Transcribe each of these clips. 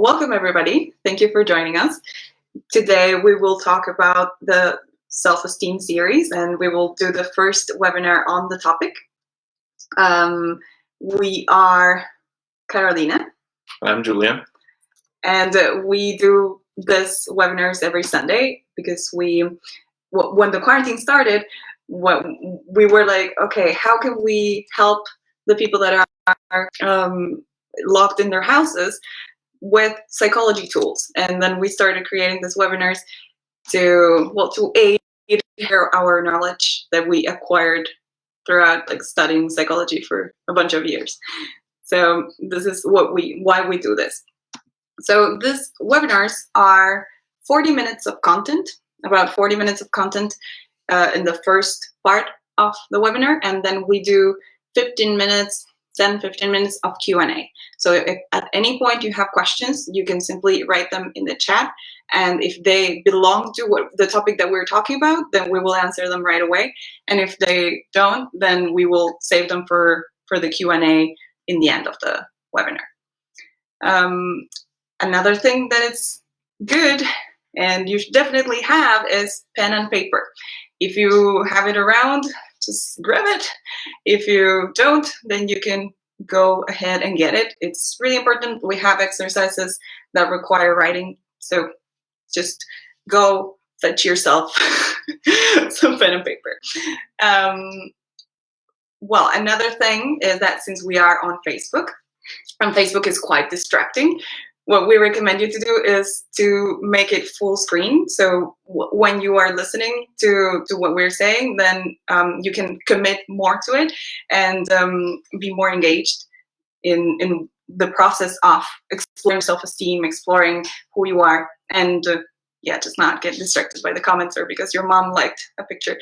Welcome, everybody. Thank you for joining us. Today, we will talk about the Self-Esteem series, and we will do the first webinar on the topic. We are Carolina. I'm Julia. And we do this webinars every Sunday because when the quarantine started, we were like, okay, how can we help the people that are locked in their houses with psychology tools? And then we started creating these webinars to aid our knowledge that we acquired throughout studying psychology for a bunch of years. So this is why we do this. So these webinars are 40 minutes of content, about 40 minutes of content in the first part of the webinar, and then we do 15 minutes of Q&A. So if at any point you have questions, you can simply write them in the chat, and if they belong to the topic that we're talking about, then we will answer them right away. And if they don't, then we will save them for the Q&A in the end of the webinar. Another thing that is good and you should definitely have is pen and paper. If you have it around, just grab it. If you don't, then you can go ahead and get it. It's really important. We have exercises that require writing, so just go fetch yourself some pen and paper. Well, another thing is that since we are on Facebook, and Facebook is quite distracting, what we recommend you to do is to make it full screen. So when you are listening to what we're saying, then you can commit more to it and be more engaged in the process of exploring self-esteem, exploring who you are, and just not get distracted by the comments or because your mom liked a picture.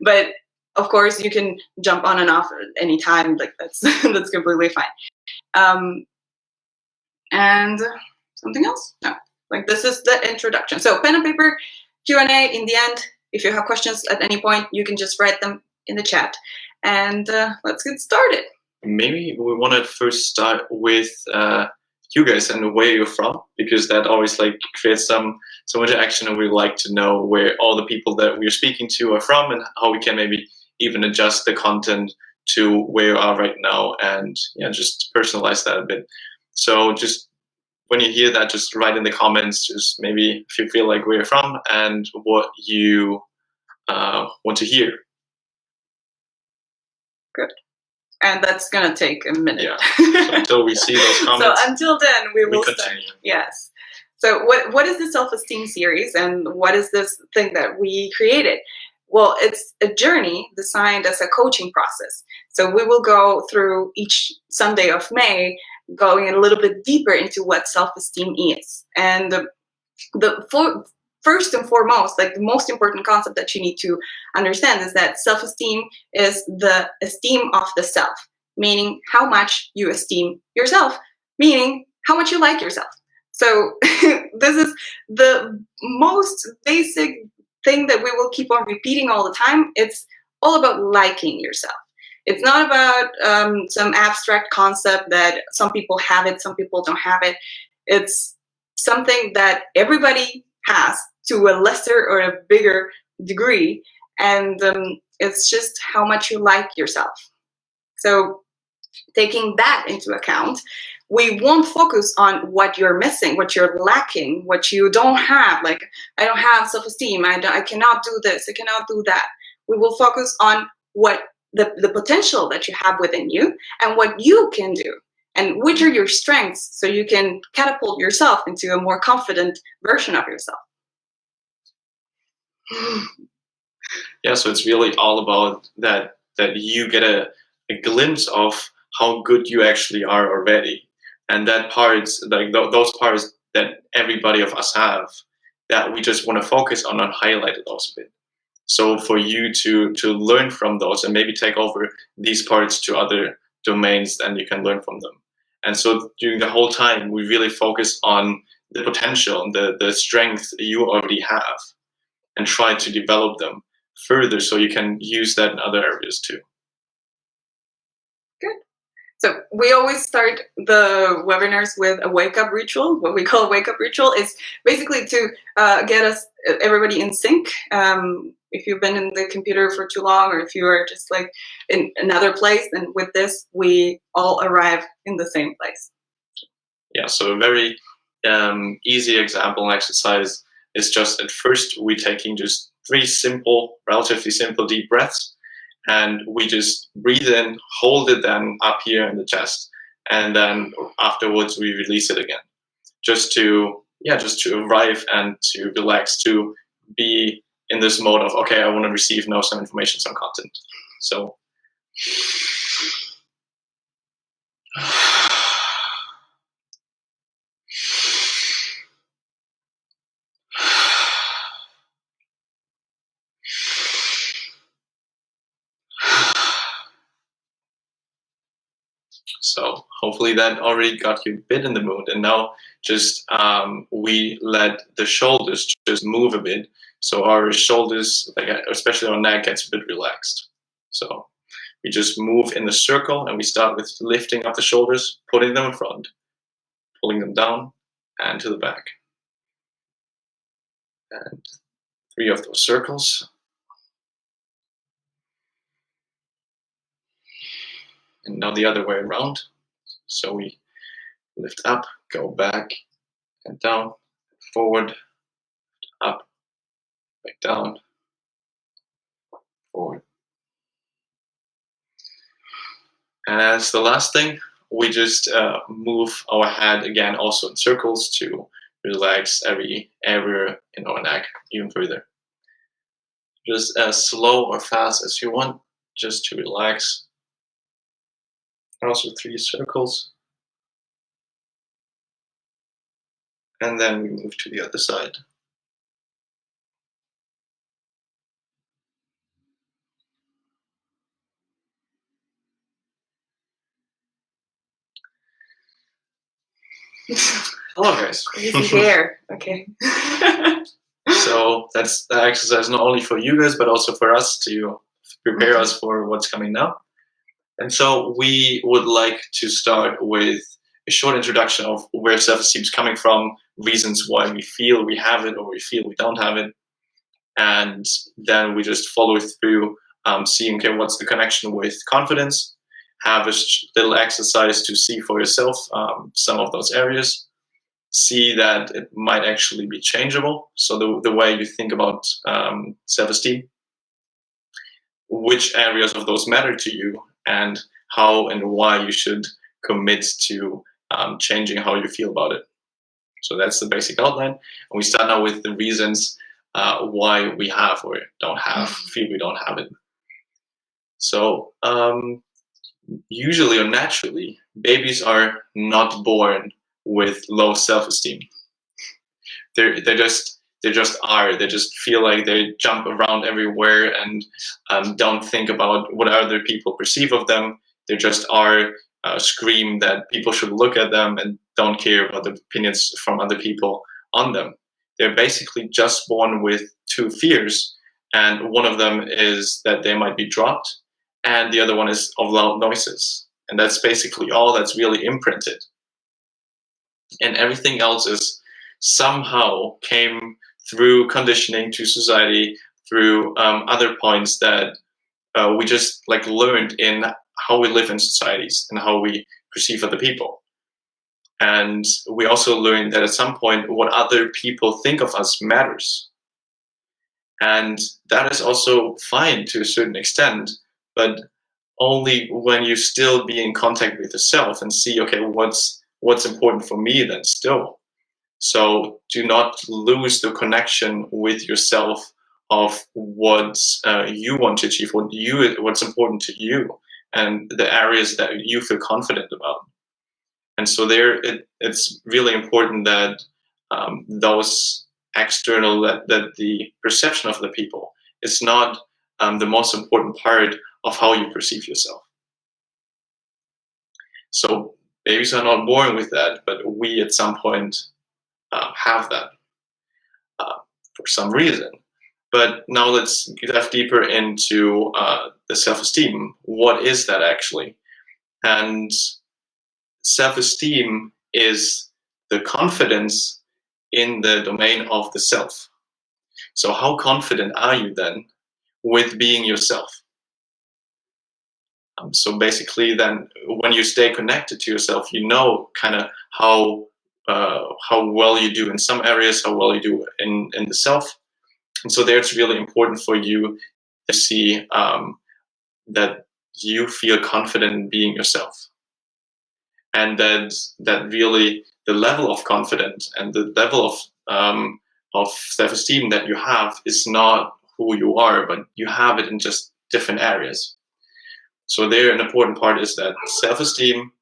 But of course, you can jump on and off at any time. That's completely fine. And something else? No. This is the introduction. So pen and paper, Q&A in the end. If you have questions at any point, you can just write them in the chat. And let's get started. Maybe we want to first start with you guys and where you're from, because that always creates some interaction, and we'd like to know where all the people that we're speaking to are from and how we can maybe even adjust the content to where you are right now, and just personalize that a bit. So just when you hear that, just write in the comments, just maybe if you feel like where you're from and what you want to hear. Good. And that's going to take a minute. Yeah. So until we see those comments. So until then, we will continue. Start. Yes. So what is the Self-Esteem series, and what is this thing that we created? Well, it's a journey designed as a coaching process. So we will go through each Sunday of May, going a little bit deeper into what self-esteem is. And first and foremost, the most important concept that you need to understand is that self-esteem is the esteem of the self, meaning how much you esteem yourself, meaning how much you like yourself. So this is the most basic thing that we will keep on repeating all the time. It's all about liking yourself. It's not about some abstract concept that some people have it, some people don't have it. It's something that everybody has to a lesser or a bigger degree, and it's just how much you like yourself. So taking that into account, we won't focus on what you're missing, what you're lacking, what you don't have. I don't have self-esteem, I cannot do this, I cannot do that. We will focus on what the potential that you have within you and what you can do, and which are your strengths, so you can catapult yourself into a more confident version of yourself. Yeah, so it's really all about that you get a glimpse of how good you actually are already. And that parts, those parts that everybody of us have, that we just want to focus on and highlight those a bit. So for you to learn from those and maybe take over these parts to other domains, then you can learn from them. And so during the whole time, we really focus on the potential, the strength you already have, and try to develop them further so you can use that in other areas too. Good. So we always start the webinars with a wake-up ritual. What we call a wake-up ritual is basically to get us everybody in sync. If you've been in the computer for too long, or if you are just like in another place, then with this, we all arrive in the same place. Yeah, so a very easy example and exercise is just at first we taking just 3 simple, relatively simple deep breaths. And we just breathe in, hold it then up here in the chest, and then afterwards we release it again, just to arrive and to relax, to be in this mode of, okay, I want to receive now some information, some content. So So hopefully that already got you a bit in the mood. And now just we let the shoulders just move a bit. So our shoulders, like especially our neck, gets a bit relaxed. So we just move in a circle, and we start with lifting up the shoulders, putting them in front, pulling them down and to the back. And 3 of those circles. And now the other way around. So we lift up, go back and down, forward, up, back down, forward. And as the last thing, we just move our head again also in circles to relax every area in our neck even further. Just as slow or fast as you want, just to relax. Also 3 circles. And then we move to the other side. Hello guys. Easy here. Okay. So that's the exercise not only for you guys, but also for us to prepare us for what's coming now. And so we would like to start with a short introduction of where self-esteem is coming from, reasons why we feel we have it or we feel we don't have it. And then we just follow through seeing, okay, what's the connection with confidence, have a little exercise to see for yourself some of those areas, see that it might actually be changeable. So the way you think about self-esteem, which areas of those matter to you, and how and why you should commit to changing how you feel about it. So that's the basic outline. And we start now with the reasons why we have or don't have, feel we don't have it. So usually or naturally, babies are not born with low self-esteem. They just are. They just feel like they jump around everywhere and don't think about what other people perceive of them. They just are, scream that people should look at them and don't care about the opinions from other people on them. They're basically just born with 2 fears, and one of them is that they might be dropped, and the other one is of loud noises. And that's basically all that's really imprinted. And everything else is somehow came through conditioning to society, through other points that we just like learned in how we live in societies and how we perceive other people. And we also learned that at some point what other people think of us matters. And that is also fine to a certain extent, but only when you still be in contact with yourself and see, okay, what's important for me then still. So do not lose the connection with yourself of what you want to achieve, what's important to you, and the areas that you feel confident about. And so it's really important that those external, that the perception of the people is not the most important part of how you perceive yourself. So babies are not born with that, but we at some point have that for some reason. But now let's dive deeper into the self-esteem. What is that actually? And self-esteem is the confidence in the domain of the self. So how confident are you then with being yourself? So basically then when you stay connected to yourself, you know kind of how well you do in some areas, how well you do in the self. And so there it's really important for you to see that you feel confident in being yourself. And that really the level of confidence and the level of self-esteem that you have is not who you are, but you have it in just different areas. So there an important part is that self-esteem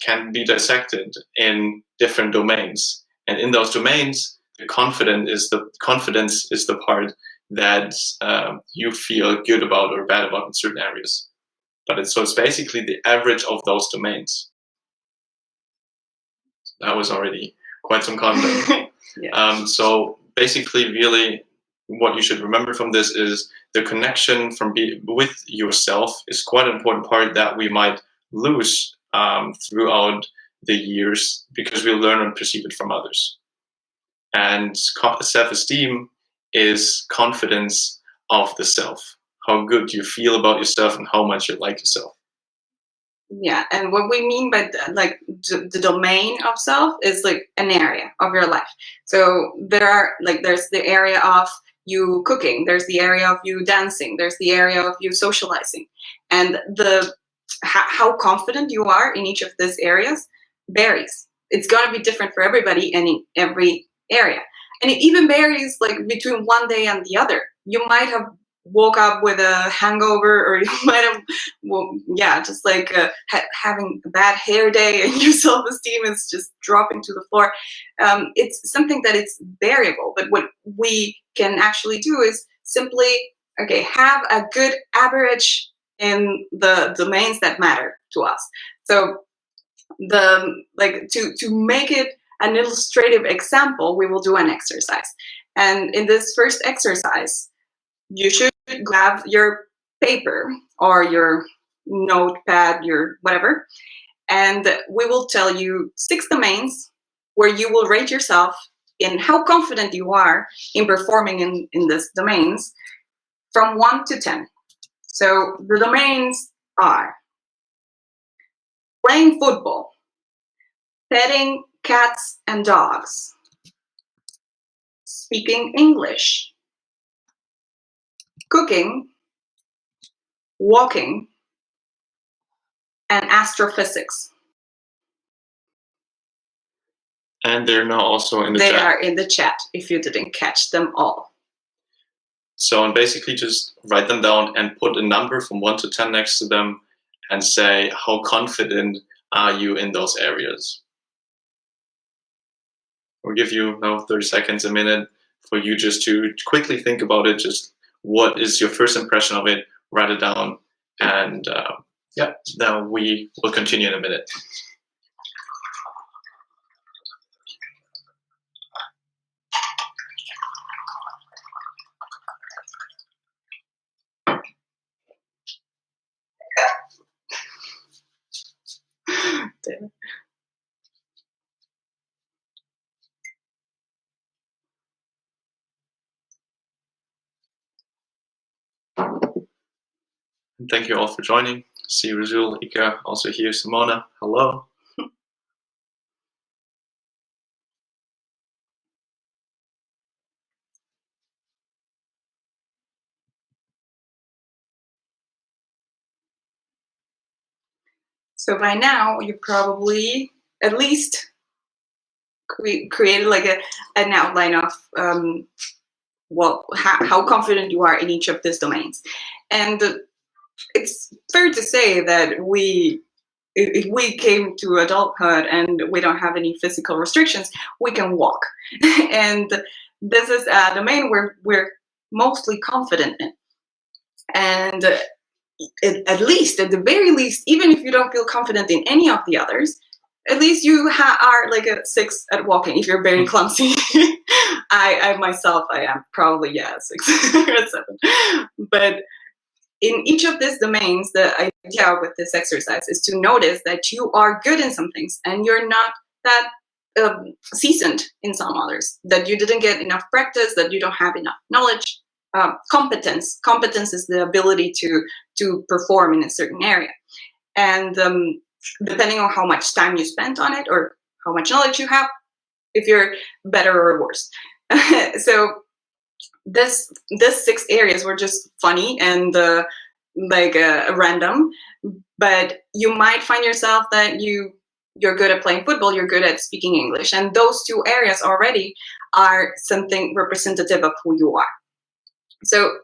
can be dissected in different domains. And in those domains, the confidence is the part that you feel good about or bad about in certain areas. But it's basically the average of those domains. That was already quite some content. Yeah. So basically, really, what you should remember from this is the connection with yourself is quite an important part that we might lose throughout the years because we learn and perceive it from others. And self-esteem is confidence of the self, how good you feel about yourself and how much you like yourself. Yeah, and what we mean by the domain of self is like an area of your life. So there's the area of you cooking, there's the area of you dancing, there's the area of you socializing, and how confident you are in each of these areas varies. It's gonna be different for everybody and in every area, and it even varies like between one day and the other. You might have woke up with a hangover, or you might have, well, yeah, just like having a bad hair day and your self-esteem is just dropping to the floor. It's something that it's variable, but what we can actually do is simply, okay, have a good average in the domains that matter to us. So to make it an illustrative example, we will do an exercise. And in this first exercise, you should grab your paper or your notepad, your whatever, and we will tell you 6 domains where you will rate yourself in how confident you are in performing in these domains from 1 to 10. So the domains are playing football, petting cats and dogs, speaking English, cooking, walking, and astrophysics. And they're now also in the They chat. are in the chat if you didn't catch them all. So and basically just write them down and put a number from 1 to 10 next to them and say how confident are you in those areas. We'll give you now 30 seconds, a minute, for you just to quickly think about it. Just what is your first impression of it? Write it down, and yeah, now we will continue in a minute. And thank you all for joining. See Razul, Ika, also here, Simona. Hello. So by now, you probably at least created like an outline of how confident you are in each of these domains. And it's fair to say that if we came to adulthood and we don't have any physical restrictions, we can walk. And this is a domain where we're mostly confident in. And at the very least, even if you don't feel confident in any of the others, at least you are like a 6 at walking. If you're very clumsy, I myself, I am probably 6 or 7. But in each of these domains, the idea with this exercise is to notice that you are good in some things and you're not that seasoned in some others, that you didn't get enough practice, that you don't have enough knowledge. Competence is the ability to perform in a certain area. And depending on how much time you spent on it or how much knowledge you have, if you're better or worse. So this 6 areas were just funny and random, but you might find yourself that you're good at playing football, you're good at speaking English, and those 2 areas already are something representative of who you are. So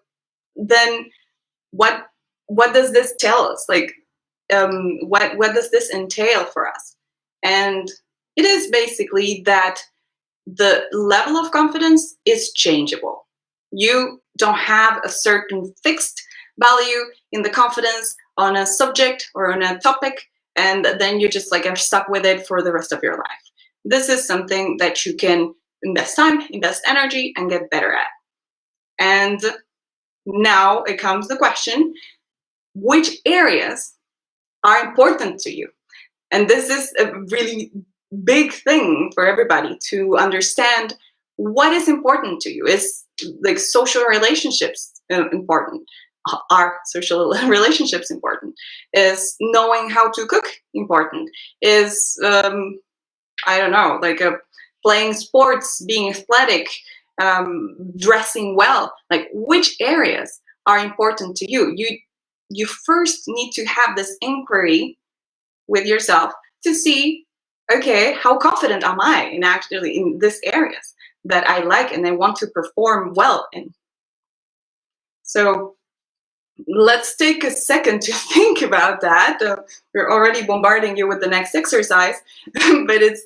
then what does this tell us? Like, what does this entail for us? And it is basically that the level of confidence is changeable. You don't have a certain fixed value in the confidence on a subject or on a topic, and then you just are stuck with it for the rest of your life. This is something that you can invest time, invest energy, and get better at. And now it comes the question, which areas are important to you? And this is a really big thing for everybody to understand. What is important to you? Is social relationships important? Are social relationships important? Is knowing how to cook important? Is I don't know, playing sports, being athletic, dressing well? Which areas are important to you? You first need to have this inquiry with yourself to see, okay, how confident am I in these areas that I like and I want to perform well in? So let's take a second to think about that. We're already bombarding you with the next exercise, but it's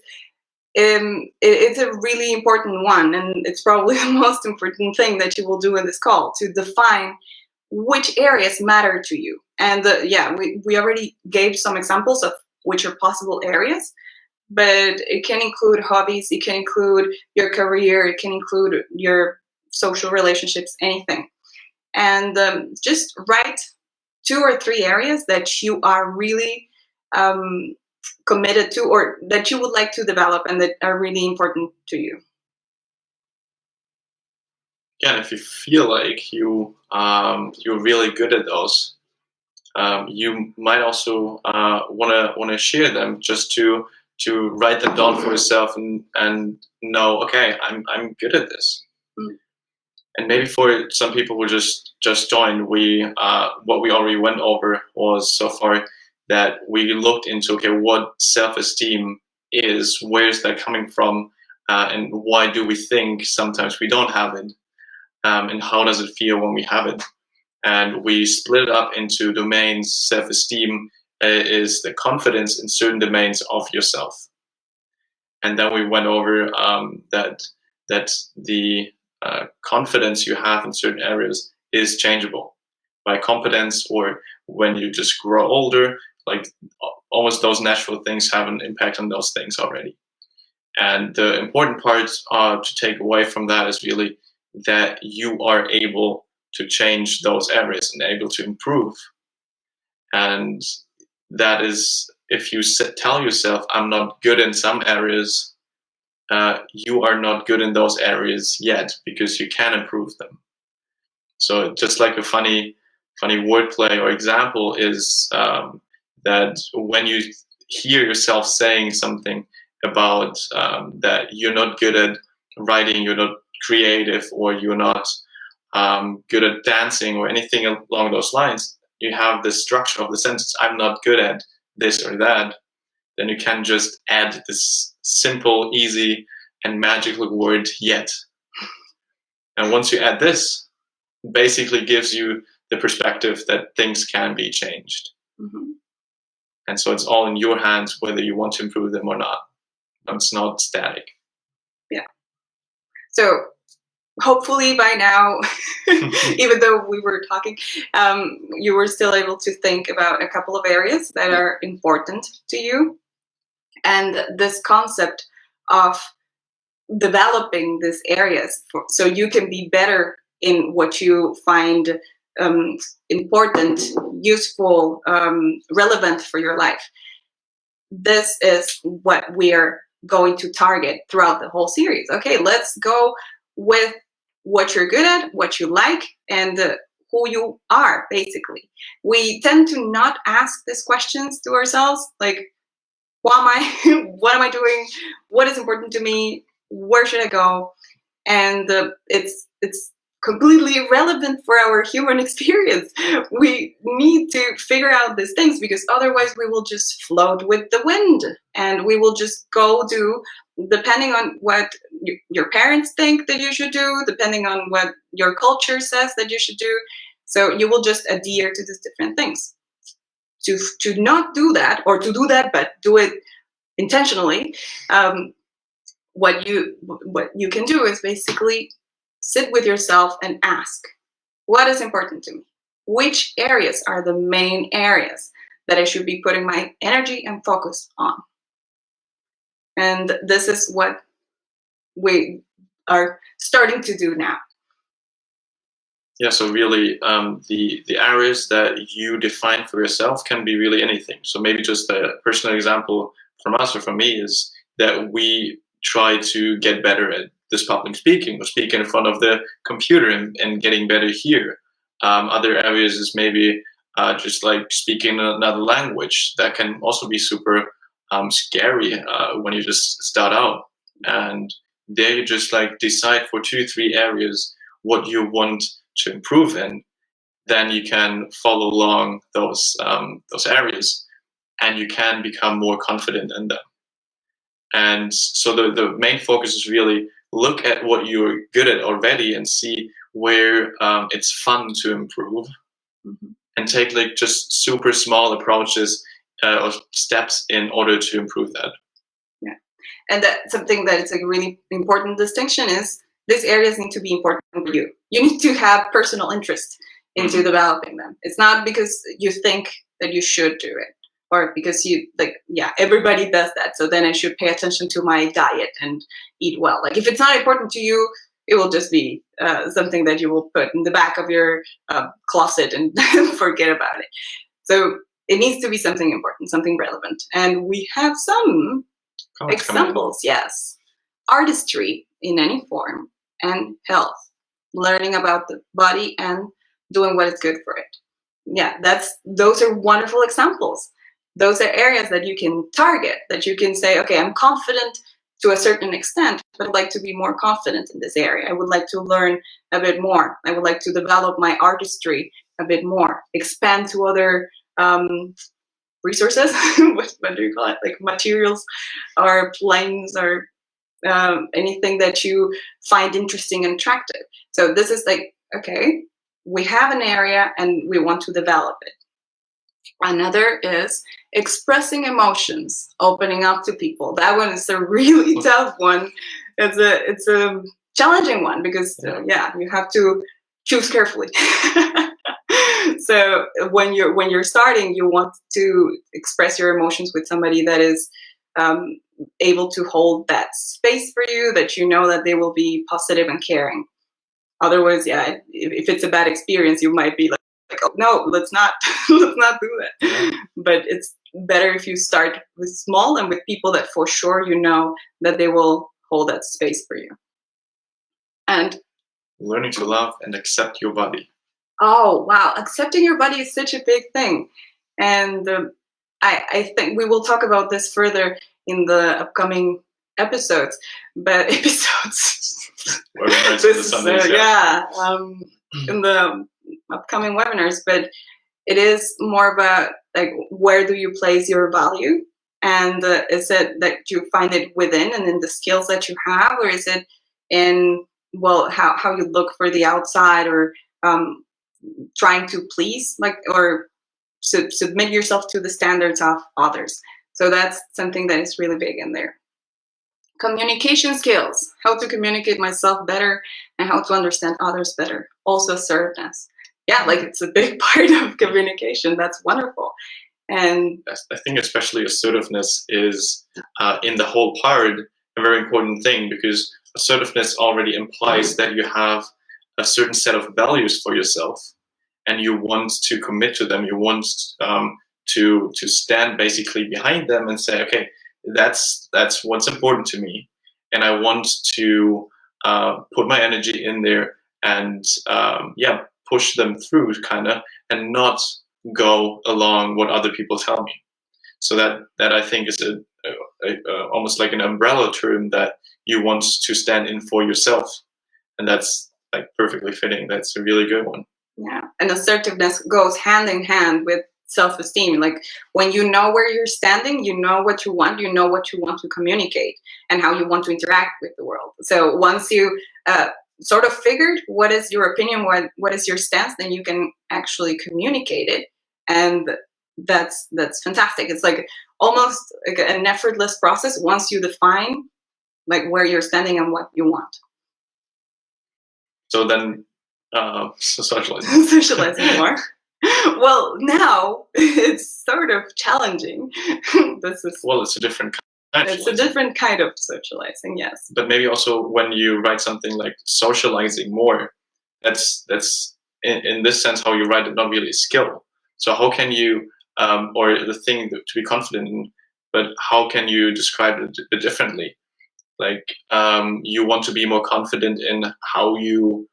a really important one, and it's probably the most important thing that you will do in this call, to define which areas matter to you. And we already gave some examples of which are possible areas, but it can include hobbies, it can include your career, it can include your social relationships, anything. And just write 2 or 3 areas that you are really committed to, or that you would like to develop and that are really important to you. Yeah, if you feel like you're really good at those, you might also wanna share them, just to write them down for yourself and know, okay, I'm good at this. Mm. And maybe for some people who just joined, what we already went over was so far that we looked into, okay, what self-esteem is, where's that coming from, and why do we think sometimes we don't have it, and how does it feel when we have it. And we split it up into domains. Self-esteem is the confidence in certain domains of yourself. And then we went over that the confidence you have in certain areas is changeable by competence, or when you just grow older, almost those natural things have an impact on those things already. And the important part to take away from that is really that you are able to change those areas and able to improve. And that is, if you tell yourself, I'm not good in some areas, you are not good in those areas yet, because you can improve them. So just like a funny wordplay or example is that when you hear yourself saying something about that you're not good at writing, you're not creative, or you're not good at dancing or anything along those lines, you have the structure of the sentence, I'm not good at this or that, then you can just add this simple, easy, and magical word, yet. And once you add this, basically gives you the perspective that things can be changed. Mm-hmm. And so it's all in your hands whether you want to improve them or not. It's not static. Yeah. So hopefully by now, even though we were talking, you were still able to think about a couple of areas that are important to you. And this concept of developing these areas so you can be better in what you find important, useful, relevant for your life. This is what we're going to target throughout the whole series. Okay, let's go with what you're good at, what you like, and who you are, basically. We tend to not ask these questions to ourselves, like, who am I? What am I doing? What is important to me? Where should I go? And it's completely irrelevant for our human experience. We need to figure out these things, because otherwise we will just float with the wind, and we will just go do, depending on what your parents think that you should do, depending on what your culture says that you should do. So you will just adhere to these different things. To not do that, or to do that but do it intentionally, what you can do is basically sit with yourself and ask, what is important to me? Which areas are the main areas that I should be putting my energy and focus on? And this is what we are starting to do now. Yeah, so really, the areas that you define for yourself can be really anything. So maybe just a personal example from us or from me is that we try to get better at this public speaking, or speaking in front of the computer, and getting better here. Other areas is maybe just like speaking another language. That can also be super scary when you just start out. And there you just like decide for 2-3 areas what you want to improve in. Then you can follow along those areas, and you can become more confident in them. And so the main focus is really look at what you're good at already and see where it's fun to improve, and take like just super small approaches or steps in order to improve that. Yeah, and that's something that is a really important distinction is these areas need to be important for you. You need to have personal interest into developing them. It's not because you think that you should do it, or because you like, yeah, everybody does that, so then I should pay attention to my diet and eat well. Like, if it's not important to you, it will just be something that you will put in the back of your closet and forget about it. So it needs to be something important, something relevant. And we have some examples. Yes, artistry in any form, and health, learning about the body and doing what is good for it. Yeah, those are wonderful examples. Those are areas that you can target, that you can say, okay, I'm confident to a certain extent, but I'd like to be more confident in this area. I would like to learn a bit more. I would like to develop my artistry a bit more, expand to other resources, what do you call it? Like materials or planes or anything that you find interesting and attractive. So this is like, okay, we have an area and we want to develop it. Another is expressing emotions, opening up to people. That one is a really tough one. It's a challenging one because you have to choose carefully. So when you're starting, you want to express your emotions with somebody that is able to hold that space for you, that you know that they will be positive and caring. Otherwise, if it's a bad experience, you might be like, oh, no, let's not do that. But it's better if you start with small and with people that for sure you know that they will hold that space for you. And learning to love and accept your body. Oh, wow. Accepting your body is such a big thing. And I think we will talk about this further in the upcoming episodes. But in the upcoming webinars. But it is more about like, where do you place your value? And is it that you find it within and in the skills that you have, or is it in how you look for the outside, or trying to please, like, or submit yourself to the standards of others? So that's something that is really big in there. Communication skills, how to communicate myself better and how to understand others better. Also assertiveness. Yeah, like it's a big part of communication. That's wonderful. And I think especially assertiveness is in the whole part a very important thing, because assertiveness already implies that you have a certain set of values for yourself. and you want to commit to them. You want to stand basically behind them and say, okay, that's what's important to me, and I want to put my energy in there and push them through, kind of, and not go along what other people tell me. So that I think is almost like an umbrella term that you want to stand in for yourself, and that's like perfectly fitting. That's a really good one. Yeah, and assertiveness goes hand in hand with self-esteem. Like when you know where you're standing, you know what you want to communicate and how you want to interact with the world. So once you sort of figured what is your opinion, what is your stance, then you can actually communicate it, and that's fantastic. It's like almost like an effortless process once you define like where you're standing and what you want. So then socializing. Socializing more. Well, now it's sort of challenging. It's a different kind. It's a different kind of socializing, yes. But maybe also when you write something like socializing more, that's in this sense how you write it, not really a skill. So how can you or the thing to be confident in, but how can you describe it a bit differently? Like you want to be more confident in how you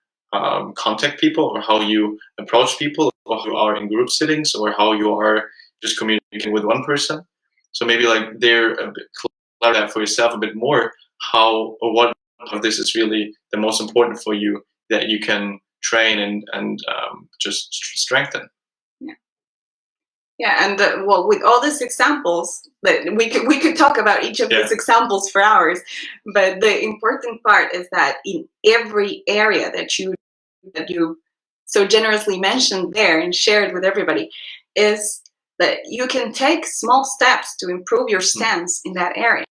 contact people, or how you approach people, or how you are in group sittings, or how you are just communicating with one person. So maybe like there a bit clarify that for yourself a bit more, how or what of this is really the most important for you that you can train and just strengthen. Yeah, and well, with all these examples, that we could talk about each of these examples for hours, but the important part is that in every area that you so generously mentioned there and shared with everybody, is that you can take small steps to improve your stance in that area.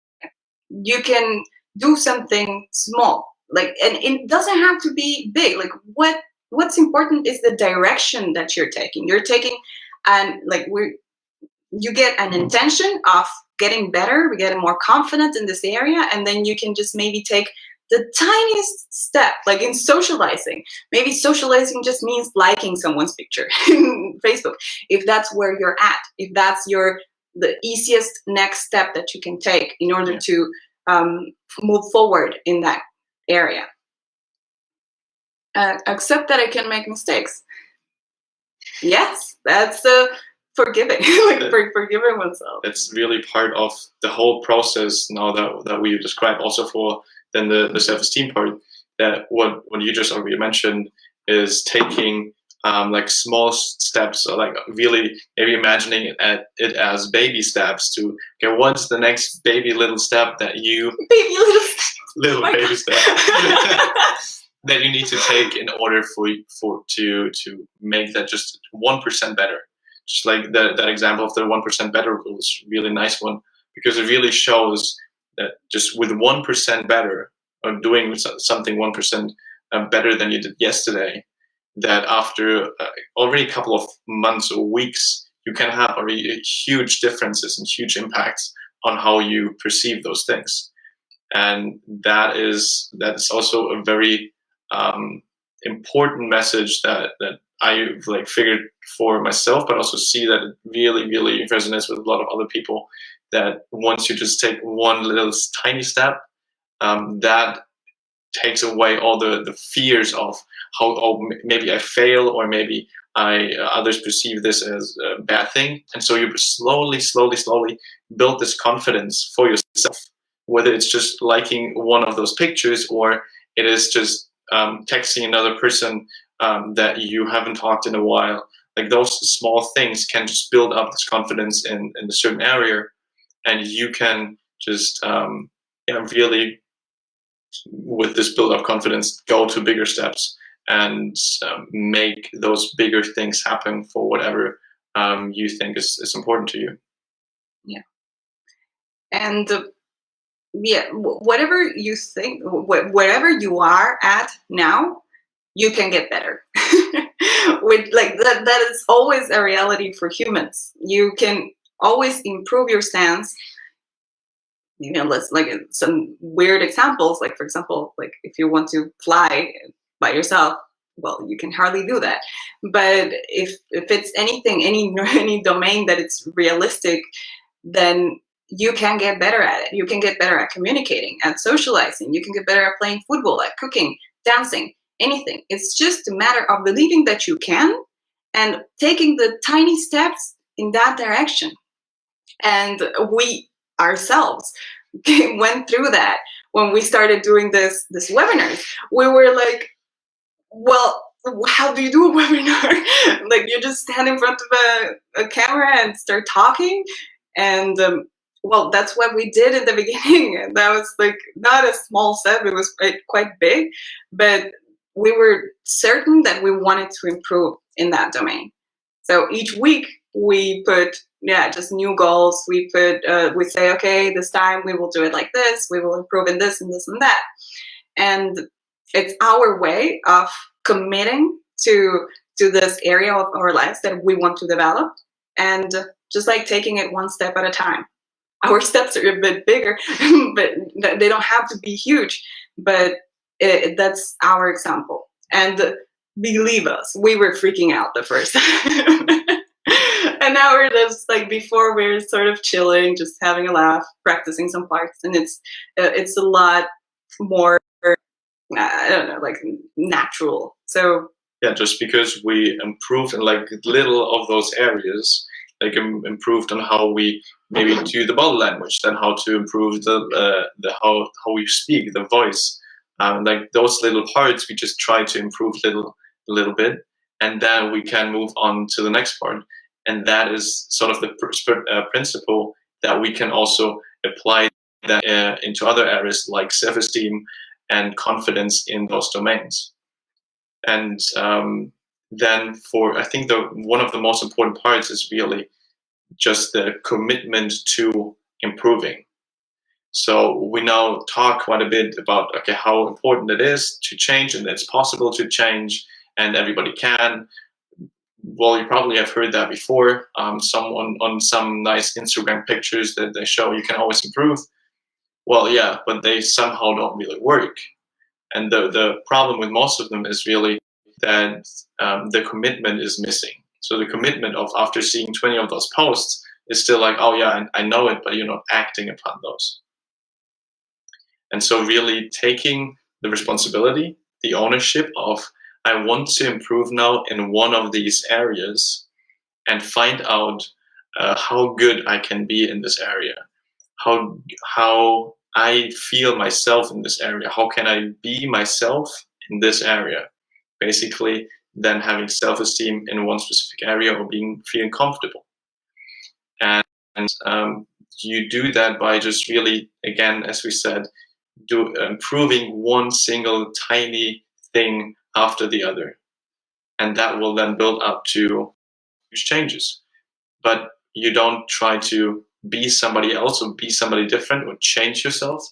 You can do something small, like, and it doesn't have to be big. Like what's important is the direction that you're taking. You're taking, and like you get an intention of getting better, getting more confident in this area, and then you can just maybe take the tiniest step, like in socializing. Maybe socializing just means liking someone's picture in Facebook, if that's where you're at, if that's the easiest next step that you can take in order to move forward in that area. Accept that I can make mistakes. Yes, that's forgiving, forgiving oneself. It's really part of the whole process now that we described, also for then the self-esteem part, that what you just already mentioned is taking like small steps, or like really maybe imagining it as baby steps to, okay, what's the next little step that you baby step that you need to take in order to make that just 1% better. Just like that example of the 1% better rule is a really nice one, because it really shows that just with 1% better, or doing something 1% better than you did yesterday, that after already a couple of months or weeks, you can have already huge differences and huge impacts on how you perceive those things. And that is also a very important message that I like figured for myself, but also see that it really, really resonates with a lot of other people, that once you just take one little tiny step, that takes away all the fears of how maybe I fail, or maybe others perceive this as a bad thing. And so you slowly build this confidence for yourself, whether it's just liking one of those pictures, or it is just texting another person that you haven't talked in a while. Like those small things can just build up this confidence in a certain area, and you can just really, with this build up confidence, go to bigger steps and make those bigger things happen for whatever you think is important to you. Yeah. And whatever you think, wherever you are at now, you can get better. With like that is always a reality for humans. You can always improve your stance. You know, let's like some weird examples. Like for example, like if you want to fly by yourself, well, you can hardly do that. But if it's anything, any domain that it's realistic, then you can get better at it. You can get better at communicating, at socializing. You can get better at playing football, at cooking, dancing, anything. It's just a matter of believing that you can and taking the tiny steps in that direction. And we ourselves went through that when we started doing this webinars. We were like, well, how do you do a webinar? Like, you just stand in front of a camera and start talking. And well, that's what we did in the beginning. And that was like not a small step, it was quite big, but we were certain that we wanted to improve in that domain. So each week we put, yeah, just new goals. We say, okay, this time we will do it like this. We will improve in this and this and that. And it's our way of committing to this area of our lives that we want to develop, and just like taking it one step at a time. Our steps are a bit bigger, but they don't have to be huge. But that's our example. And believe us, we were freaking out the first time. And now we're just like, before we're sort of chilling, just having a laugh, practicing some parts, and it's a lot more, I don't know, like natural. So yeah, just because we improved in like little of those areas, like improved on how we maybe do the body language, then how to improve the how we speak, the voice, like those little parts, we just try to improve a little bit, and then we can move on to the next part. And that is sort of the principle that we can also apply that into other areas like self-esteem and confidence in those domains. And then I think one of the most important parts is really just the commitment to improving. So we now talk quite a bit about, okay, how important it is to change, and it's possible to change, and everybody can. Well, you probably have heard that before. Someone on some nice Instagram pictures that they show you can always improve. Well, yeah, but they somehow don't really work. And the problem with most of them is really that the commitment is missing. So the commitment of, after seeing 20 of those posts, is still like, oh yeah, I know it, but you're not acting upon those. And so really taking the responsibility, the ownership of, I want to improve now in one of these areas, and find out how good I can be in this area, how I feel myself in this area, how can I be myself in this area. Basically, then having self-esteem in one specific area, or feeling comfortable. And you do that by just really, again, as we said, improving one single tiny thing after the other. And that will then build up to huge changes. But you don't try to be somebody else or be somebody different or change yourself,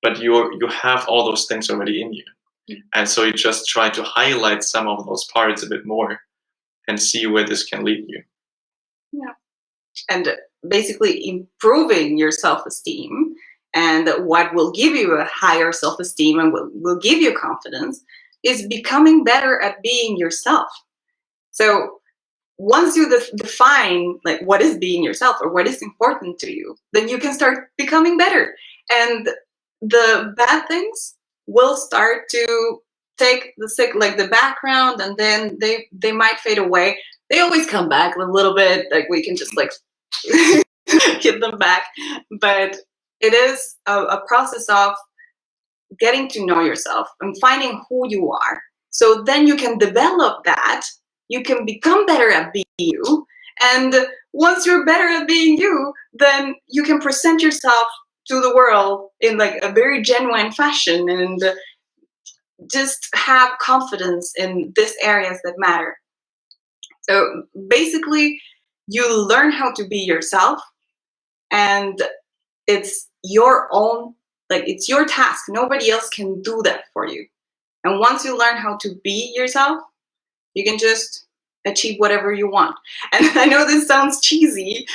but you have all those things already in you. And so you just try to highlight some of those parts a bit more and see where this can lead you. Yeah. And basically improving your self-esteem, and what will give you a higher self-esteem and will give you confidence, is becoming better at being yourself. So once you define like what is being yourself or what is important to you, then you can start becoming better. And the bad things will start to take the background, and then they might fade away. They always come back a little bit, like we can just like get them back. But it is a process of getting to know yourself and finding who you are. So then you can develop that. You can become better at being you. And once you're better at being you, then you can present yourself to the world in like a very genuine fashion, and just have confidence in these areas that matter. So basically, you learn how to be yourself, and it's your own, like it's your task. Nobody else can do that for you. And once you learn how to be yourself, you can just achieve whatever you want. And I know this sounds cheesy,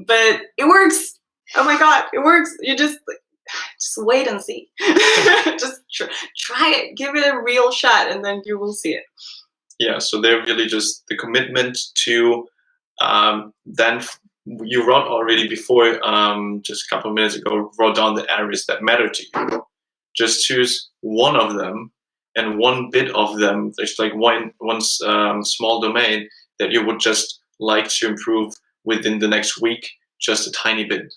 but it works. Oh my God, it works. You just wait and see. Just try it. Give it a real shot, and then you will see it. Yeah, so they're really just the commitment to then you wrote already before, just a couple of minutes ago, wrote down the areas that matter to you. Just choose one of them and one bit of them. There's like one small domain that you would just like to improve within the next week, just a tiny bit.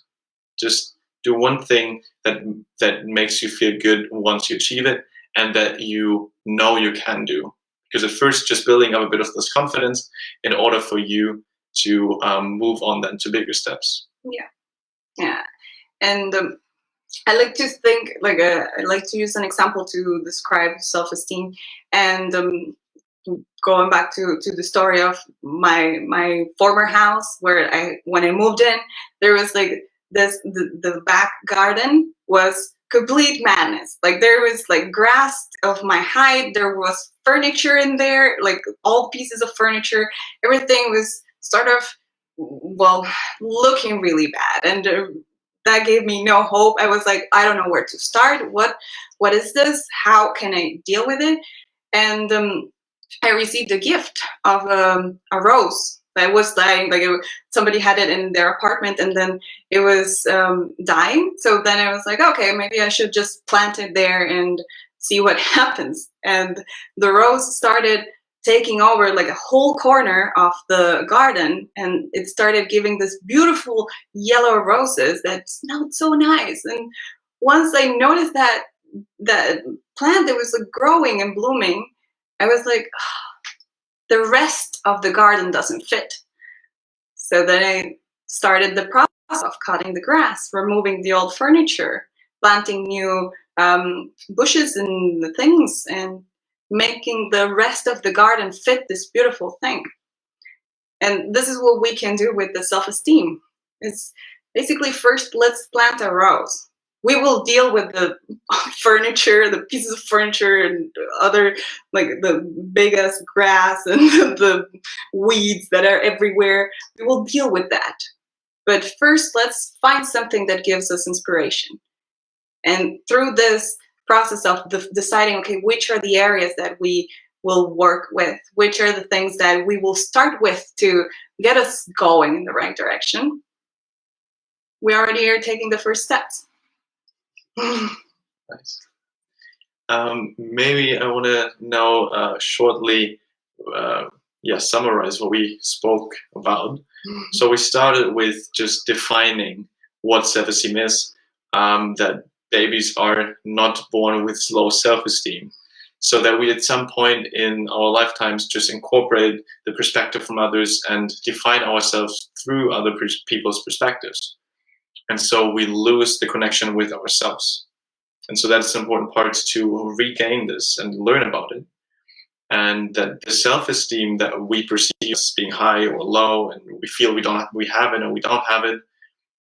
Just do one thing that makes you feel good once you achieve it, and that you know you can do. Because at first, just building up a bit of this confidence in order for you to move on then to bigger steps. Yeah. And I like to think, like, I like to use an example to describe self-esteem. And going back to the story of my former house, where when I moved in, there was like the back garden was complete madness. Like, there was like grass of my height, there was furniture in there, like all pieces of furniture, everything was sort of, well, looking really bad. And that gave me no hope. I was like, I don't know where to start. What is this? How can I deal with it? And I received a gift of a rose that was dying. Like, somebody had it in their apartment, and then it was dying. So then I was like, okay, maybe I should just plant it there and see what happens. And the rose started taking over like a whole corner of the garden, and it started giving this beautiful yellow roses that smelled so nice. And once I noticed that plant that was like growing and blooming, I was like, oh, the rest of the garden doesn't fit. So then I started the process of cutting the grass, removing the old furniture, planting new bushes and the things, and making the rest of the garden fit this beautiful thing. And this is what we can do with the self-esteem. It's basically, first, let's plant a rose. We will deal with the furniture, the pieces of furniture, and other, like the biggest grass and the weeds that are everywhere. We will deal with that. But first, let's find something that gives us inspiration. And through this process of deciding, okay, which are the areas that we will work with, which are the things that we will start with to get us going in the right direction, we already are taking the first steps. Nice. Maybe I want to know shortly, summarize what we spoke about. So we started with just defining what self-esteem is, that babies are not born with low self-esteem, so that we at some point in our lifetimes just incorporate the perspective from others and define ourselves through other people's perspectives. And so we lose the connection with ourselves. And so that's an important part, to regain this and learn about it. And that the self-esteem that we perceive as being high or low, and we feel we have it or we don't have it,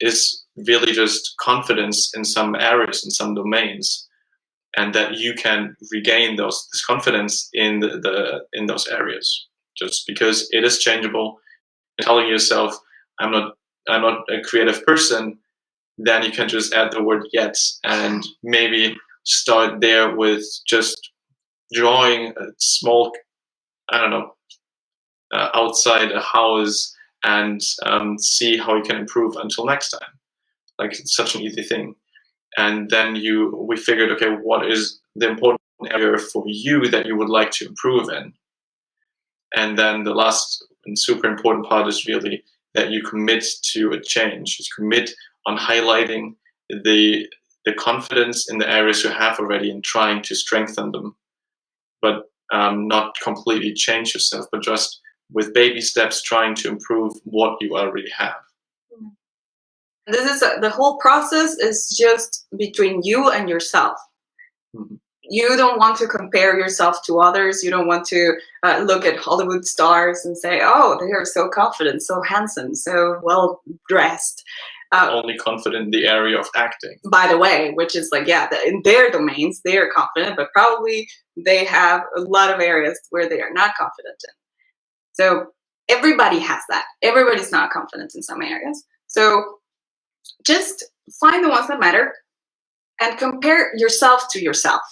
is really just confidence in some areas, in some domains, and that you can regain this confidence in those areas. Just because it is changeable, and telling yourself, I'm not a creative person, then you can just add the word yet, and maybe start there with just drawing a small, outside a house, and see how you can improve until next time. Like, it's such an easy thing. And then we figured, okay, what is the important area for you that you would like to improve in? And then the last and super important part is really that you commit to a change. You commit on highlighting the confidence in the areas you have already and trying to strengthen them, but not completely change yourself, but just with baby steps trying to improve what you already have. This is the whole process is just between you and yourself. Mm-hmm. You don't want to compare yourself to others. You don't want to look at Hollywood stars and say, oh, they are so confident, so handsome, so well dressed. Only confident in the area of acting, by the way, which is like, yeah, in their domains they are confident, but probably they have a lot of areas where they are not confident in. So everybody has that. Everybody's not confident in some areas. So just find the ones that matter and compare yourself to yourself.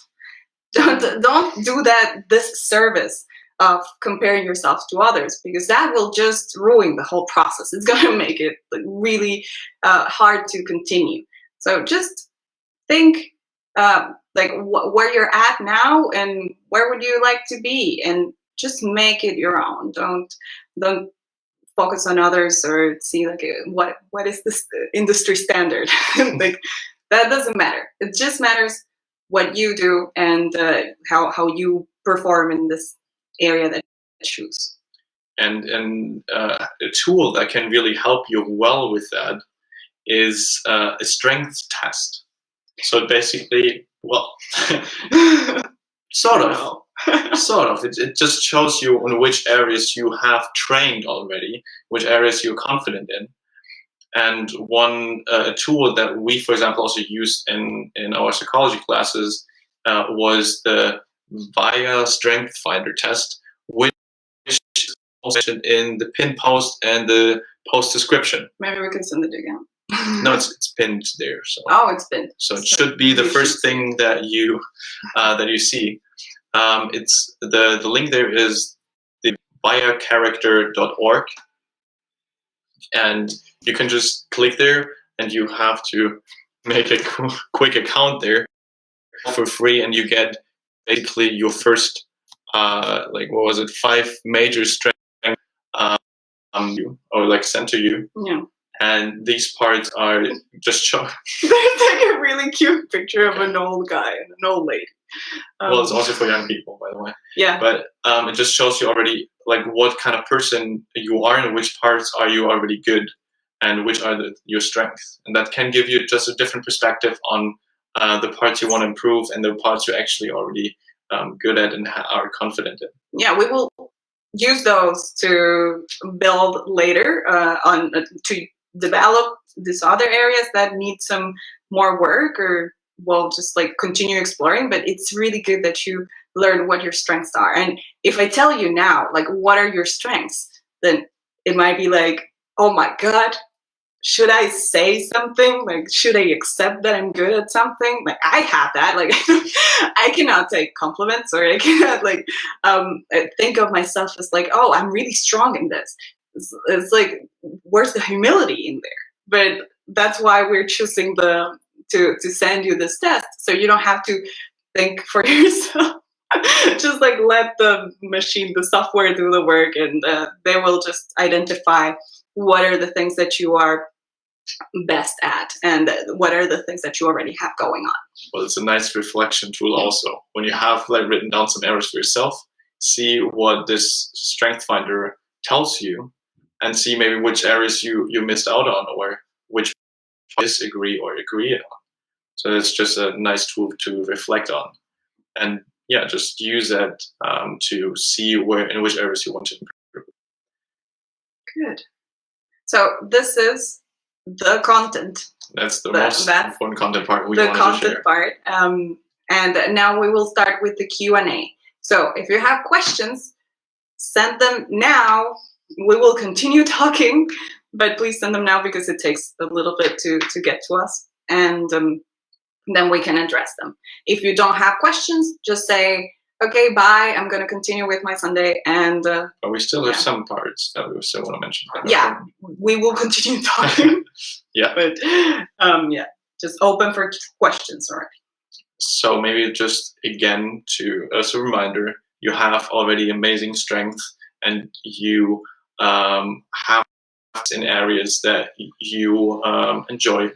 Don't do that, this service of comparing yourself to others, because that will just ruin the whole process. It's going to make it really hard to continue. So just think like where you're at now and where would you like to be, and just make it your own. Don't focus on others or see like what is this industry standard. Like that doesn't matter. It just matters what you do and how you perform in this area that you choose. And a tool that can really help you well with that is a strength test. So basically, well, sort of. It just shows you in which areas you have trained already, which areas you're confident in. And one tool that we, for example, also used in our psychology classes was the VIA Strength Finder test, which is mentioned in the pin post and the post description. Maybe we can send it again. No, it's pinned there. So. Oh, it's pinned. So it should be the first thing that you see. It's the link there is the viacharacter.org, and you can just click there, and you have to make a quick account there for free, and you get basically your first like what was it, 5 major strengths or like center you. Yeah. And these parts are just show. There's like a really cute picture of an old guy and an old lady. Well, it's also for young people, by the way. Yeah. But it just shows you already like what kind of person you are and which parts are you already good and which are your strengths. And that can give you just a different perspective on the parts you want to improve and the parts you're actually already good at and are confident in. Yeah, we will use those to build later on to develop these other areas that need some more work, or well, just like continue exploring. But it's really good that you learn what your strengths are. And if I tell you now, like, what are your strengths, then it might be like, oh my God, should I say something? Like, should I accept that I'm good at something? Like, I have that. Like, I cannot take compliments, or I cannot like think of myself as like, oh, I'm really strong in this. It's like, where's the humility in there? But that's why we're choosing to send you this test, so you don't have to think for yourself. Just like let the machine, the software, do the work, and they will just identify what are the things that you are best at and what are the things that you already have going on. Well, it's a nice reflection tool also. When you have like written down some areas for yourself, see what this strength finder tells you and see maybe which areas you missed out on or which disagree or agree on. So it's just a nice tool to reflect on. And yeah, just use that to see in which areas you want to improve. Good. So this is the content. That's the most important content part we wanted to share. The content part. And now we will start with the Q&A. So if you have questions, send them now. We will continue talking, but please send them now because it takes a little bit to get to us. And then we can address them. If you don't have questions, just say, okay, bye, I'm going to continue with my Sunday. And but we still have some parts that we still want to mention. Yeah, we will continue talking. Yeah. But yeah, just open for questions already. So maybe just again, as a reminder, you have already amazing strength and you have in areas that you enjoy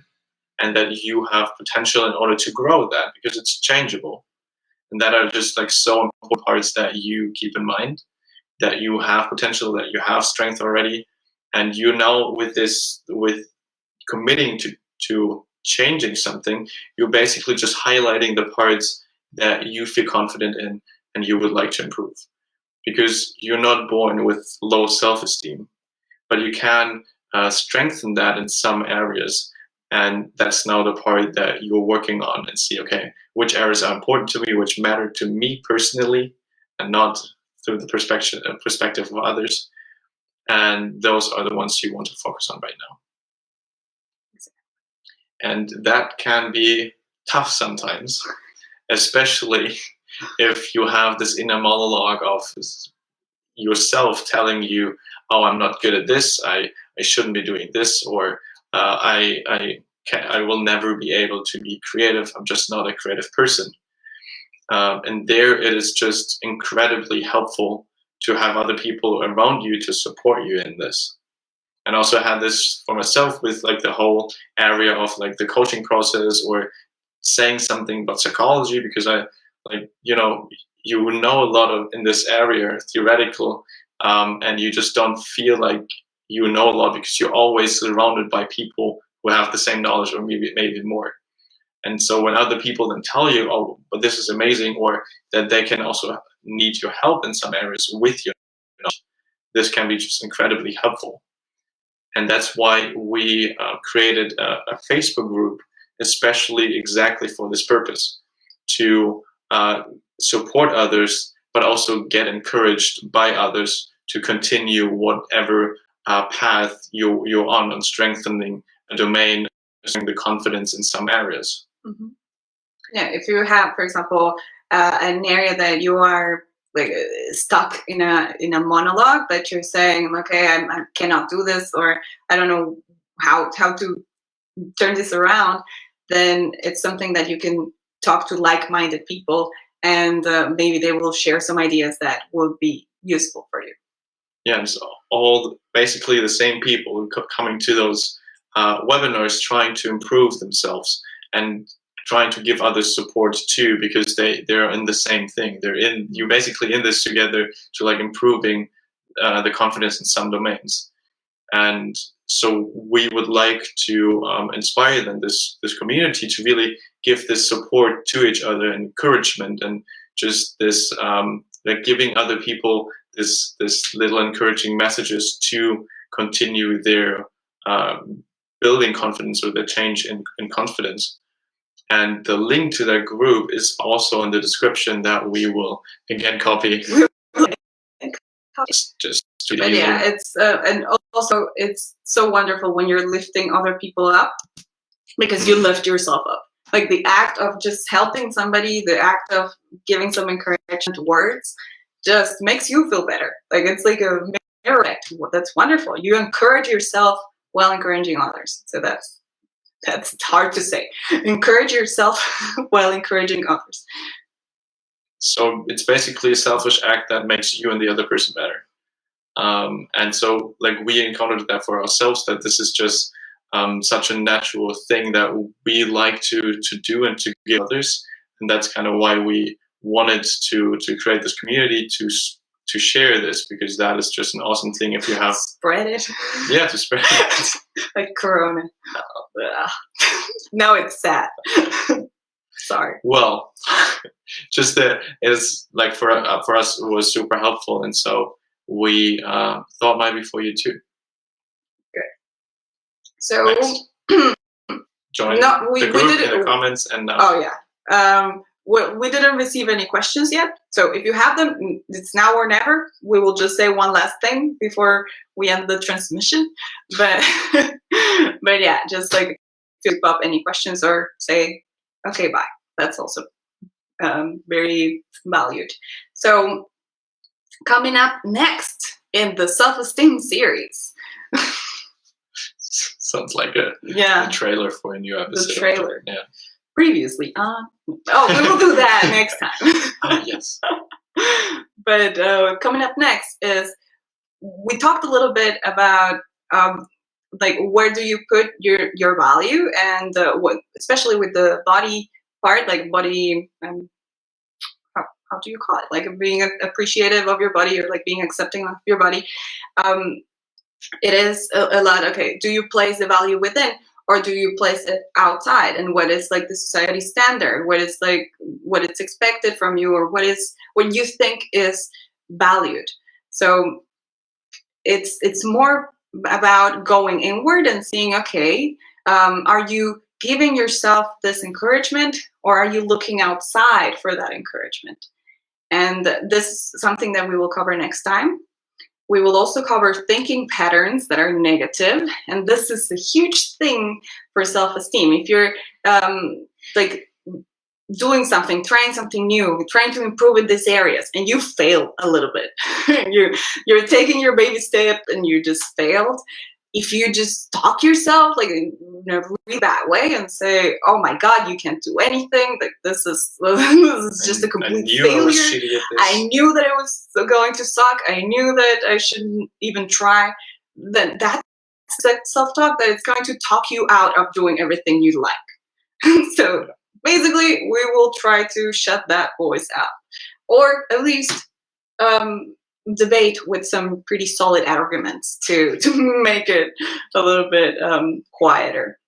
and that you have potential in order to grow that, because it's changeable. And that are just like so important parts that you keep in mind, that you have potential, that you have strength already. And you know, with committing to changing something, you're basically just highlighting the parts that you feel confident in and you would like to improve. Because you're not born with low self-esteem, but you can strengthen that in some areas. And that's now the part that you're working on and see, okay, which areas are important to me, which matter to me personally, and not through the perspective of others. And those are the ones you want to focus on right now. And that can be tough sometimes, especially if you have this inner monologue of yourself telling you, oh, I'm not good at this, I shouldn't be doing this, or I will never be able to be creative, I'm just not a creative person. And there it is just incredibly helpful to have other people around you to support you in this. And also had this for myself with like the whole area of like the coaching process, or saying something about psychology, because I like, you know a lot of in this area theoretical, and you just don't feel like you know a lot because you're always surrounded by people who have the same knowledge or maybe more. And so when other people then tell you, oh, but this is amazing, or that they can also need your help in some areas with your knowledge, this can be just incredibly helpful. And that's why we created a Facebook group, especially exactly for this purpose, to support others, but also get encouraged by others to continue whatever path you're on strengthening a domain, strengthening the confidence in some areas. Mm-hmm. Yeah, if you have, for example, an area that you are like stuck in a monologue that you're saying, okay, I cannot do this, or I don't know how to turn this around, then it's something that you can talk to like-minded people, and maybe they will share some ideas that will be useful for you. Yeah, and so all basically the same people coming to those webinars, trying to improve themselves and trying to give others support too, because they're in the same thing. You're basically in this together to like improving the confidence in some domains. And so we would like to inspire then this community to really give this support to each other, encouragement, and just this like giving other people this little encouraging messages to continue their building confidence, or their change in confidence. And the link to that group is also in the description, that we will again copy. just to but yeah, it's and also it's so wonderful when you're lifting other people up, because you lift yourself up. Like the act of just helping somebody, the act of giving some encouragement words, just makes you feel better. Like it's like a mirror effect. That's wonderful. You encourage yourself while encouraging others. So that's hard to say. Encourage yourself while encouraging others. So it's basically a selfish act that makes you and the other person better. And so like we encountered that for ourselves, that this is just such a natural thing that we like to do and to give others. And that's kind of why we wanted to create this community, to share this, because that is just an awesome thing if you have spread it. Yeah, to spread it. Like Corona. Now it's sad. Sorry. Well, just it's like for us it was super helpful, and so we thought maybe for you too. Good. So join we the group did it in the comments, and oh yeah. We didn't receive any questions yet, so if you have them, it's now or never. We will just say one last thing before we end the transmission, but but yeah, just like flip up any questions or say okay, bye. That's also very valued. So coming up next in the self-esteem series. Sounds like a trailer for a new episode. The trailer. Yeah. Previously on. Oh, we will do that next time. Yes. But coming up next is, we talked a little bit about like where do you put your value, and what, especially with the body part, like body, how do you call it? Like being appreciative of your body, or like being accepting of your body. It is a lot. Okay, do you place the value within, or do you place it outside? And what is like the society standard? What is like what it's expected from you, or what you think is valued? So it's more about going inward and seeing, okay, are you giving yourself this encouragement, or are you looking outside for that encouragement? And this is something that we will cover next time. We will also cover thinking patterns that are negative, and this is a huge thing for self-esteem. If you're like doing something, trying something new, trying to improve in these areas, and you fail a little bit. You're taking your baby step and you just failed. If you just talk yourself like in a really bad way and say, "Oh my God, you can't do anything. Like this is this is just a I complete knew I was failure. shitty at I this. knew that it was going to suck. I knew that I shouldn't even try." Then that's that self-talk that it's going to talk you out of doing everything you like. So basically, we will try to shut that voice out, or at least um, debate with some pretty solid arguments to make it a little bit quieter.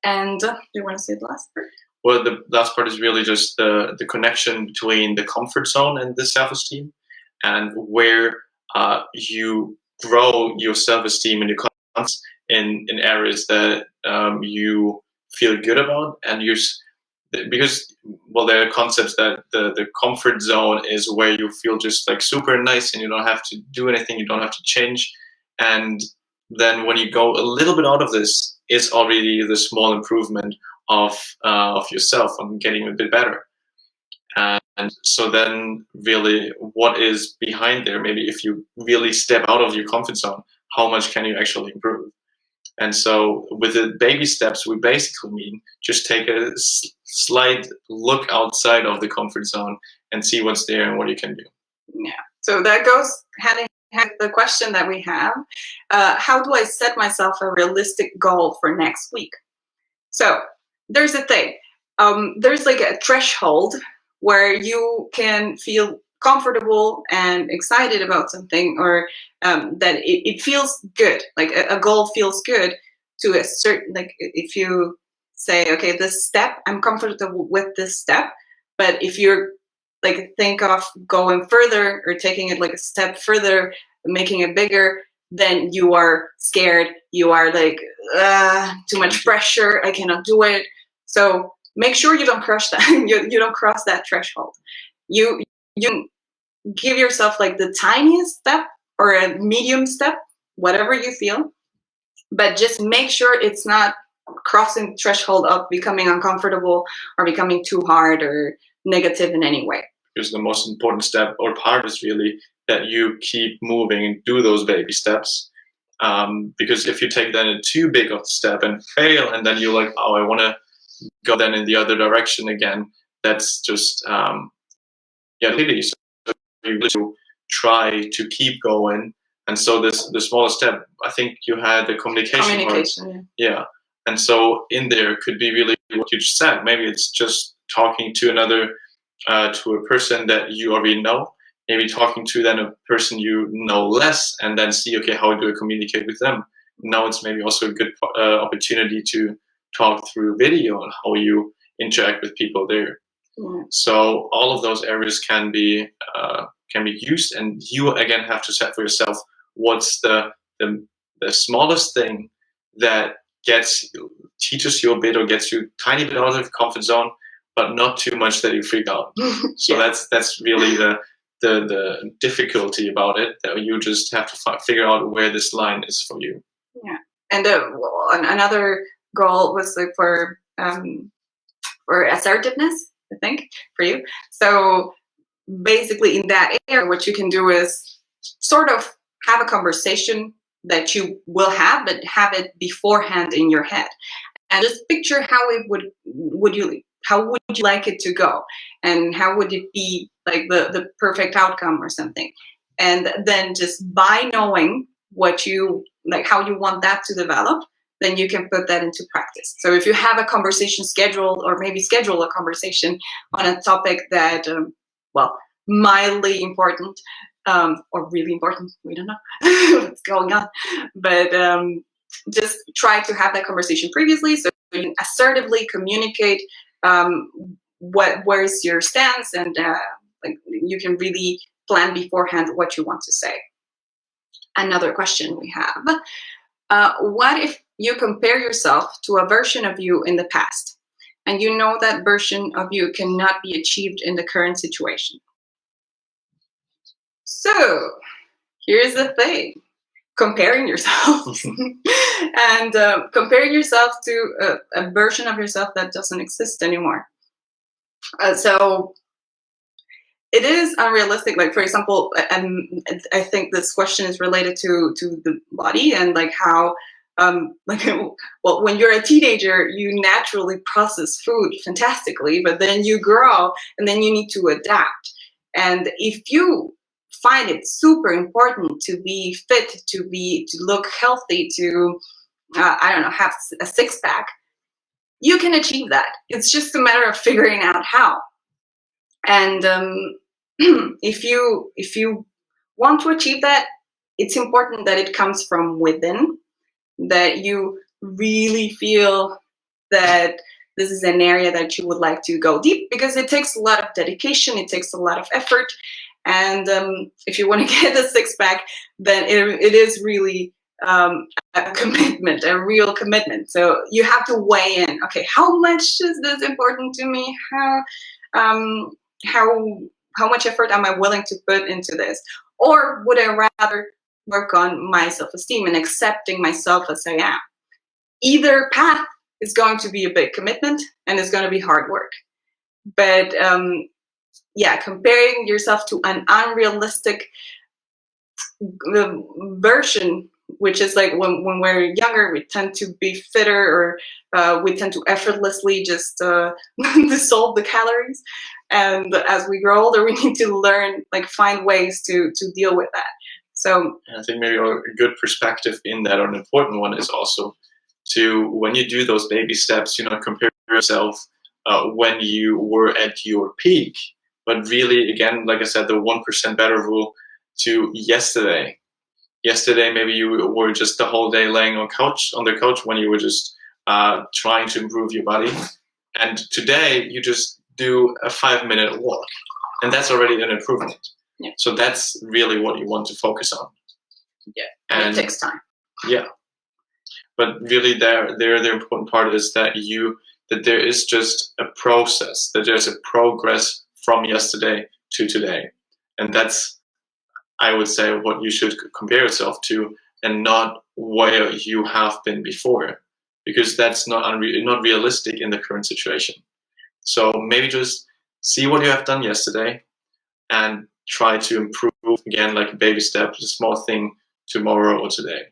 And do you want to say the last part? Well, the last part is really just the connection between the comfort zone and the self-esteem, and where you grow your self-esteem and your confidence in areas that you feel good about, and because well, there are concepts that the comfort zone is where you feel just like super nice and you don't have to do anything, you don't have to change, and then when you go a little bit out of this, it's already the small improvement of yourself and getting a bit better. And so then really what is behind there, maybe if you really step out of your comfort zone, how much can you actually improve? And so with the baby steps, we basically mean just take a slight look outside of the comfort zone and see what's there and what you can do. Yeah. So that goes hand in hand with the question that we have. How do I set myself a realistic goal for next week? So there's a thing. There's like a threshold where you can feel comfortable and excited about something, or that it feels good. Like a goal feels good to a certain, like if you say, okay, this step, I'm comfortable with this step. But if you're like think of going further or taking it like a step further, making it bigger, then you are scared. You are like, too much pressure. I cannot do it. So make sure you don't crush that. You don't cross that threshold. You give yourself like the tiniest step or a medium step, whatever you feel, but just make sure it's not crossing the threshold of becoming uncomfortable or becoming too hard or negative in any way. Because the most important step or part is really that you keep moving and do those baby steps. Because if you take then a too big of a step and fail, and then you're like, oh, I want to go then in the other direction again, that's just pity. So you really to try to keep going. And so the smallest step, I think you had the communication part. Yeah. And so in there could be really what you just said. Maybe it's just talking to another to a person that you already know, maybe talking to then a person you know less, and then see, okay, how do I communicate with them? Now it's maybe also a good opportunity to talk through video and how you interact with people there. Yeah. So all of those areas can be used, and you again have to set for yourself what's the smallest thing that teaches you a bit or gets you a tiny bit out of the comfort zone, but not too much that you freak out. So Yeah. that's really the difficulty about it, that you just have to figure out where this line is for you. Yeah. And another goal was like for assertiveness, I think, for you. So basically in that area, what you can do is sort of have a conversation that you will have, but have it beforehand in your head, and just picture how it would you like it to go, and how would it be like the perfect outcome or something. And then just by knowing what you like, how you want that to develop, then you can put that into practice. So if you have a conversation scheduled, or maybe schedule a conversation on a topic that mildly important, or really important, we don't know what's going on, but just try to have that conversation previously, so you can assertively communicate where's your stance, and like you can really plan beforehand what you want to say. Another question we have: what if you compare yourself to a version of you in the past, and you know that version of you cannot be achieved in the current situation? So here's the thing: comparing yourself and comparing yourself to a version of yourself that doesn't exist anymore. So it is unrealistic. Like, for example, I think this question is related to the body and like how like well, when you're a teenager you naturally process food fantastically, but then you grow and then you need to adapt. And if you find it super important to be fit, to look healthy, to I don't know, have a six pack, you can achieve that. It's just a matter of figuring out how. And if you want to achieve that, it's important that it comes from within, that you really feel that this is an area that you would like to go deep, because it takes a lot of dedication, it takes a lot of effort. And if you want to get a six pack, then it is really a commitment, a real commitment. So you have to weigh in. Okay, how much is this important to me? Um, how how much effort am I willing to put into this? Or would I rather work on my self-esteem and accepting myself as I am? Either path is going to be a big commitment and it's going to be hard work. But yeah, comparing yourself to an unrealistic version, which is like when we're younger, we tend to be fitter, or we tend to effortlessly just dissolve the calories. And as we grow older, we need to learn, like, find ways to deal with that. So I think maybe a good perspective in that, or an important one, is also to, when you do those baby steps, compare yourself when you were at your peak, but really, again, like I said, the 1% better rule, to yesterday. Yesterday, maybe you were just the whole day laying on the couch when you were just trying to improve your body, and today you just do a 5-minute walk, and that's already an improvement. Yeah. So that's really what you want to focus on. Yeah, and it takes time. Yeah, but really, the important part is that there is just a process, that there's a progress from yesterday to today, and that's, I would say, what you should compare yourself to, and not where you have been before, because that's not realistic in the current situation. So maybe just see what you have done yesterday and try to improve again, like a baby step, a small thing, tomorrow or today.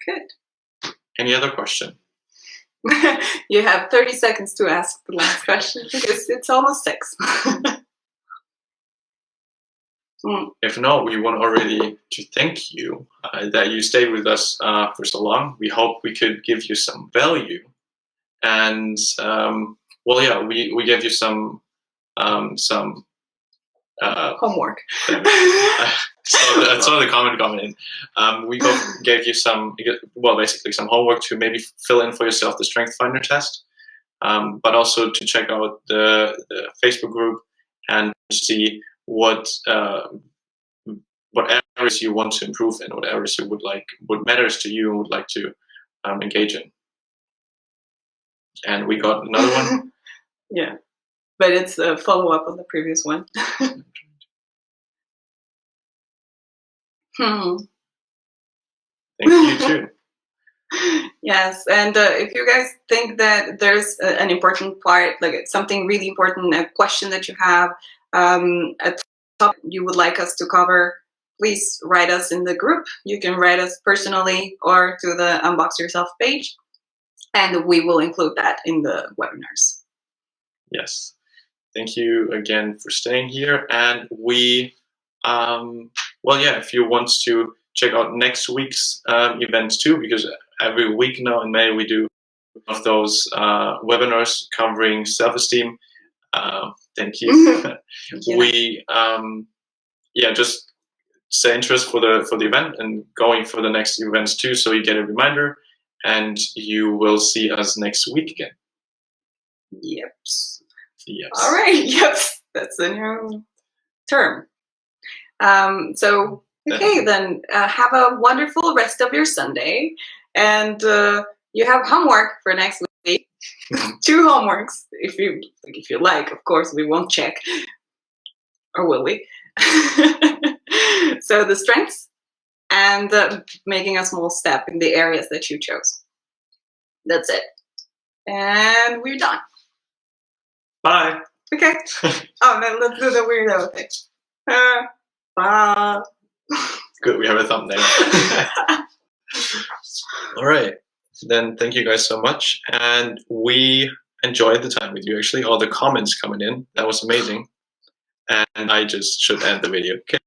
Good. Any other question? You have 30 seconds to ask the last question because it's almost 6. If not, we want already to thank you that you stayed with us for so long. We hope we could give you some value. And well, yeah, we gave you some homework. I saw the comment coming in. We gave you basically some homework to maybe fill in for yourself the Strength Finder test, but also to check out the Facebook group and see what areas you want to improve in, what areas you would like, what matters to you and would like to engage in. And we got another one. Yeah, but it's a follow-up on the previous one. Thank you too. Yes, and if you guys think that there's an important part, like something really important, a question that you have, a topic you would like us to cover, please write us in the group. You can write us personally or to the Unbox Yourself page, and we will include that in the webinars. Yes. Thank you again for staying here. And we, if you want to check out next week's events too, because every week now in May we do one of those webinars covering self-esteem. Thank you. Yeah. We, just stay interested for the event and going for the next events too, so you get a reminder, and you will see us next week again. Yep. Yes. All right. Yep. That's a new term. So, okay, then have a wonderful rest of your Sunday. And you have homework for next week. 2 homeworks, if you like. Of course, we won't check. Or will we? So the strengths and making a small step in the areas that you chose. That's it. And we're done. Bye. Okay. Oh, then let's do the weirdo thing. Bye. Good, we have a thumbnail. All right, then thank you guys so much, and we enjoyed the time with you. Actually, all the comments coming in, that was amazing. And I just should end the video. Okay.